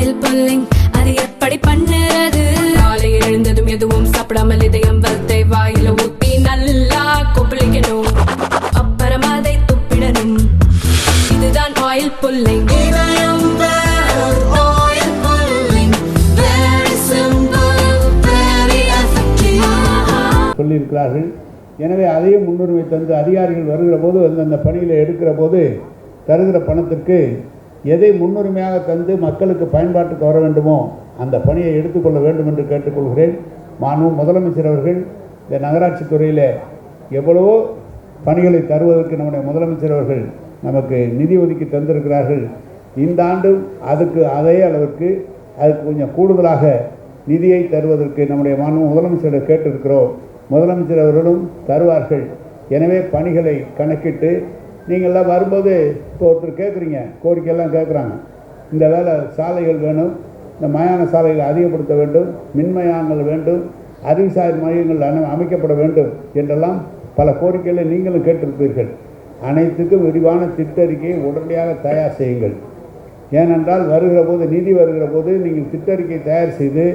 Oil pulling அது எப்படி பண்ணுறது? காலையில் எழுந்ததும் எதுவும் சாப்பிடாமல் இதயம் வளர்த்தை வாயில ஊத்தி நல்லா கொப்பளிக்கணும், அப்புறம் அதை துப்பிடணும். இதுதான் ஆயில் புல்லிங். சொல்லியிருக்கிறார்கள். எனவே அதையும் முன்னுரிமை தந்து அதிகாரிகள் வருகிற போது அந்த பணியில் எடுக்கிற போது தருகிற பணத்திற்கு எதை முன்னுரிமையாக தந்து மக்களுக்கு பயன்பாட்டுக்கு வர வேண்டுமோ அந்த பணியை எடுத்துக்கொள்ள வேண்டும் என்று கேட்டுக்கொள்கிறேன். முதலமைச்சர் அவர்கள் இந்த நகராட்சி துறையில் எவ்வளவோ பணிகளை தருவதற்கு நம்முடைய முதலமைச்சர் அவர்கள் நமக்கு நிதி ஒதுக்கி தந்திருக்கிறார்கள். இந்த ஆண்டும் அதே அளவுக்கு அதுக்கு கொஞ்சம் கூடுதலாக நிதியை தருவதற்கு நம்முடைய முதலமைச்சரிடம் கேட்டிருக்கிறோம். முதலமைச்சர் அவர்களும் தருவார்கள். எனவே பணிகளை கணக்கிட்டு நீங்கள்லாம் வரும்போது இப்போ ஒருத்தர் கேட்குறீங்க, கோரிக்கையெல்லாம் கேட்குறாங்க, இந்த வேலை சாலைகள் வேணும், இந்த மயான சாலைகளை அதிகப்படுத்த வேண்டும், மின்மயானங்கள் வேண்டும், அறிவுசார் மையங்கள் அமைக்கப்பட வேண்டும் என்றெல்லாம் பல கோரிக்கைகளை நீங்களும் கேட்டிருப்பீர்கள். அனைத்துக்கும் விரிவான திட்டறிக்கையை உடனடியாக தயார் செய்யுங்கள். ஏனென்றால் வருகிற போது நிதி வருகிற போது நீங்கள் திட்டறிக்கை தயார் செய்து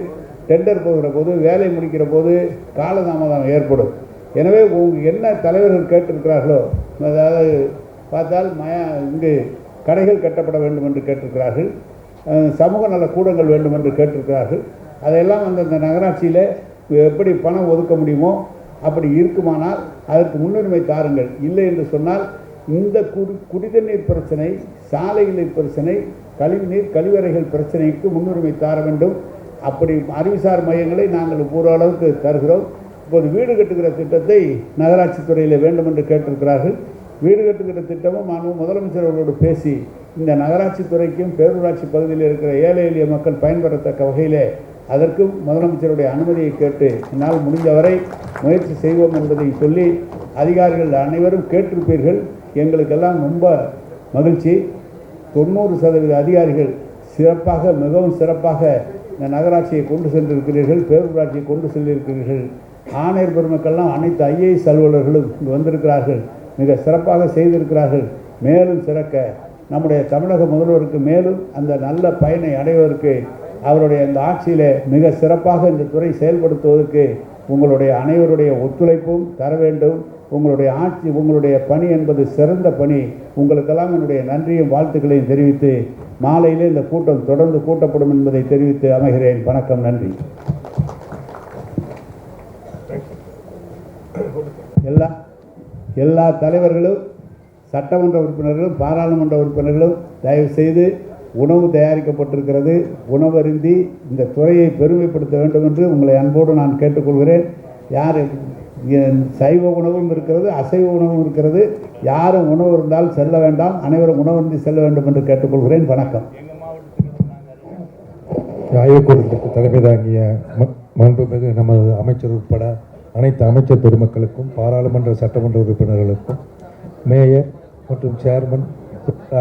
டெண்டர் போகிற போது வேலை முடிக்கிற போது காலதாமதம் ஏற்படும். எனவே என்ன தலைவர்கள் கேட்டிருக்கிறார்களோ, அதாவது பார்த்தால் இங்கு கடைகள் கட்டப்பட வேண்டும் என்று கேட்டிருக்கிறார்கள், சமூக நல கூடங்கள் வேண்டும் என்று கேட்டிருக்கிறார்கள். அதையெல்லாம் அந்த நகராட்சியில் எப்படி பணம் ஒதுக்க முடியுமோ அப்படி இருக்குமானால் அதற்கு முன்னுரிமை தாருங்கள். இல்லை என்று சொன்னால் இந்த குடிதண்ணீர் பிரச்சனை, சாலைகளின் பிரச்சனை, கழிவுநீர் கழிவறைகள் பிரச்சனைக்கு முன்னுரிமை தார வேண்டும். அப்படி அறிவுசார் மையங்களை நாங்கள் ஓரளவுக்கு தருகிறோம். இப்போது வீடு கட்டுகிற திட்டத்தை நகராட்சி துறையில் வேண்டும் என்று கேட்டிருக்கிறார்கள். வீடு கட்டுகிற திட்டமும் முதலமைச்சர் அவர்களோடு பேசி இந்த நகராட்சி துறைக்கும் பேரூராட்சி பகுதியில் இருக்கிற ஏழை எளிய மக்கள் பயன்பெறத்தக்க வகையில் அதற்கும் முதலமைச்சருடைய அனுமதியை கேட்டு என்னால் முடிந்தவரை முயற்சி செய்வோம் என்பதை சொல்லி அதிகாரிகள் அனைவரும் கேட்டிருப்பீர்கள். எங்களுக்கெல்லாம் ரொம்ப மகிழ்ச்சி. 90% அதிகாரிகள் சிறப்பாக, மிகவும் சிறப்பாக இந்த நகராட்சியை கொண்டு சென்றிருக்கிறீர்கள், பேரூராட்சியை கொண்டு சென்றிருக்கிறீர்கள். ஆணையர் பெருமக்கள்லாம் அனைத்து IAS அலுவலர்களும் இங்கு வந்திருக்கிறார்கள், மிக சிறப்பாக செய்திருக்கிறார்கள். மேலும் சிறக்க நம்முடைய தமிழக முதல்வருக்கு மேலும் அந்த நல்ல பயனை அடைவதற்கு அவருடைய இந்த ஆட்சியில் மிக சிறப்பாக இந்த துறை செயல்படுத்துவதற்கு உங்களுடைய அனைவருடைய ஒத்துழைப்பும் தர வேண்டும். உங்களுடைய ஆட்சி, உங்களுடைய பணி என்பது சிறந்த பணி. உங்களுக்கெல்லாம் என்னுடைய நன்றியும் வாழ்த்துக்களையும் தெரிவித்து மாலையிலே இந்த கூட்டம் தொடர்ந்து கூட்டப்படும் என்பதை தெரிவித்து அமைகிறேன். வணக்கம், நன்றி. எல்லா தலைவர்களும், சட்டமன்ற உறுப்பினர்களும், பாராளுமன்ற உறுப்பினர்களும் தயவு செய்து உணவு தயாரிக்கப்பட்டிருக்கிறது, உணவருந்தி இந்த துறையை பெருமைப்படுத்த வேண்டும் என்று உங்களை அன்போடு நான் கேட்டுக்கொள்கிறேன். சைவ உணவும் இருக்கிறது, அசைவ உணவும் இருக்கிறது. யாரும் உணவு இருந்தால் செல்ல வேண்டாம், அனைவரும் உணவருந்தி செல்ல வேண்டும் என்று கேட்டுக்கொள்கிறேன். வணக்கம். ஆய்வுக்கூடத்திற்கு தலைமை தாங்கிய மாண்புமிகு நமது அமைச்சர் உட்பட அனைத்து அமைச்சர் பெருமக்களுக்கும், பாராளுமன்ற சட்டமன்ற உறுப்பினர்களுக்கும், மேயர் மற்றும் சேர்மன்,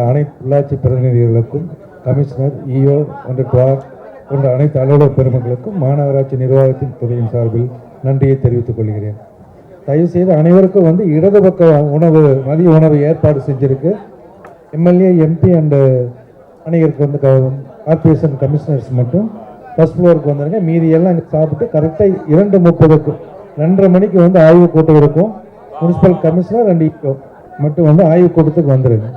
அனைத்து உள்ளாட்சி பிரதிநிதிகளுக்கும், கமிஷனர், EO போன்ற அனைத்து அலுவலர் பெருமக்களுக்கும் மாநகராட்சி நிர்வாகத்தின் துறையின் சார்பில் நன்றியை தெரிவித்துக் கொள்கிறேன். தயவுசெய்து அனைவருக்கும் இடது பக்க உணவு, மதிய உணவு ஏற்பாடு செஞ்சிருக்கு. MLA, MP அண்டு அனைவருக்கு கார்பரேஷன் கமிஷனர்ஸ் மட்டும் ஃபர்ஸ்ட் ஃப்ளோருக்கு வந்துடுங்க. மீதி எல்லாம் இங்கே சாப்பிட்டு கரெக்டாக 2:30க்கு 2:30 மணிக்கு ஆய்வு கூட்டம் இருக்கும். முனிசிபல் கமிஷனர் அண்ட் EO மட்டும் ஆய்வு கூட்டத்துக்கு வந்துடுங்க.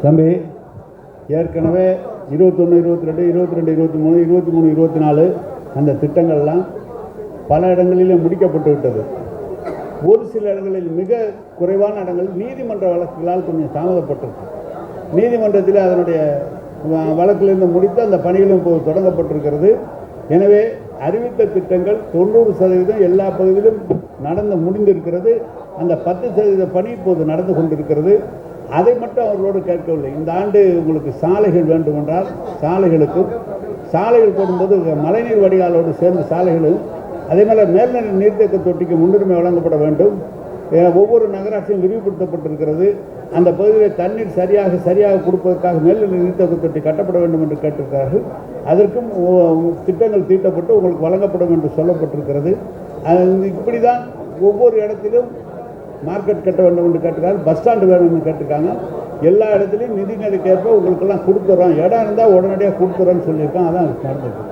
தம்பி, ஏற்கனவே 21, 22, 22, 23, 23, 24 அந்த திட்டங்கள்லாம் பல இடங்களிலும் முடிக்கப்பட்டு விட்டது. ஒரு சில இடங்களில், மிக குறைவான இடங்களில் நீதிமன்ற வழக்குகளால் கொஞ்சம் தாமதப்பட்டிருக்கு. நீதிமன்றத்தில் அதனுடைய வழக்கிலிருந்து முடித்து அந்த பணிகளும் இப்போது தொடங்கப்பட்டிருக்கிறது. எனவே அறிவித்த திட்டங்கள் 90% எல்லா பகுதியிலும் நடந்து முடிந்திருக்கிறது. அந்த 10% பணி இப்போது நடந்து கொண்டிருக்கிறது. அதை மட்டும் அவர்களோடு கேட்கவில்லை. இந்த ஆண்டு உங்களுக்கு சாலைகள் வேண்டுமென்றால் சாலைகளுக்கும், சாலைகள் போடும்போது மழைநீர் வடிகாலோடு சேர்ந்து சாலைகளும், அதே மாதிரி மேல்நிலை நீர்த்தேக்க தொட்டிக்கு முன்னுரிமை வழங்கப்பட வேண்டும். ஒவ்வொரு நகராட்சியும் விரிவுபடுத்தப்பட்டிருக்கிறது. அந்த பகுதியில் தண்ணீர் சரியாக கொடுப்பதற்காக மேல்நிலை நீர்த்தேக்க தொட்டி கட்டப்பட வேண்டும் என்று கேட்டிருக்கிறார்கள். அதற்கும் திட்டங்கள் தீட்டப்பட்டு உங்களுக்கு வழங்கப்படும் என்று சொல்லப்பட்டிருக்கிறது. இப்படி தான் ஒவ்வொரு இடத்திலும் மார்க்கெட் கட்ட வேண்டும் என்று கேட்டிருக்காங்க, பஸ் ஸ்டாண்டு வேணும்னு கேட்டிருக்காங்க. எல்லா இடத்துலையும் நிதி நிலைக்கேற்ப உங்களுக்கெல்லாம் கொடுத்துறோம், இடம் இருந்தால் உடனடியாக கொடுத்துறோன்னு சொல்லியிருக்கோம். அதான் நடந்திருக்கு.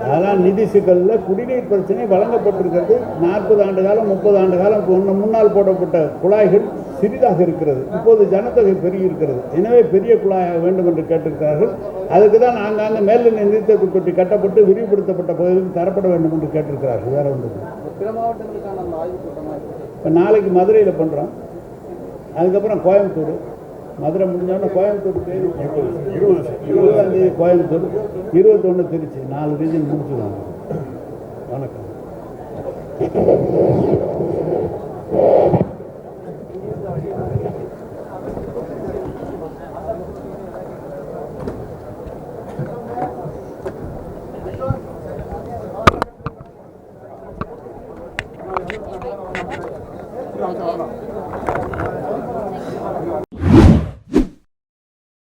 அதெல்லாம் நிதி சிக்கலில் குடிநீர் பிரச்சனை வழங்கப்பட்டிருக்கிறது. 40 ஆண்டு காலம் 30 ஆண்டு காலம் முன்னால் போடப்பட்ட குழாய்கள் சிறிதாக இருக்கிறது. இப்போது ஜனத்தொகை பெருகி இருக்கிறது. எனவே பெரிய குழாயாக வேண்டும் என்று கேட்டிருக்கிறார்கள். அதுக்கு தான் ஆங்காங்க மேல்நிலை நீர்த்தேக்க தொட்டி கட்டப்பட்டு விரிவுபடுத்தப்பட்ட பகுதியில் தரப்பட வேண்டும் என்று கேட்டிருக்கிறார்கள். வேற ஒன்று இப்போ நாளைக்கு மதுரையில் பண்ணுறோம். அதுக்கப்புறம் கோயம்புத்தூர், மதுரை முடிஞ்சோன்னா கோயம்புத்தூர் 20ஆம் தேதி கோயம்புத்தூர், 21 திருச்சி, 4 ரீஜன் முடிச்சுடுவாங்க. வணக்கம்.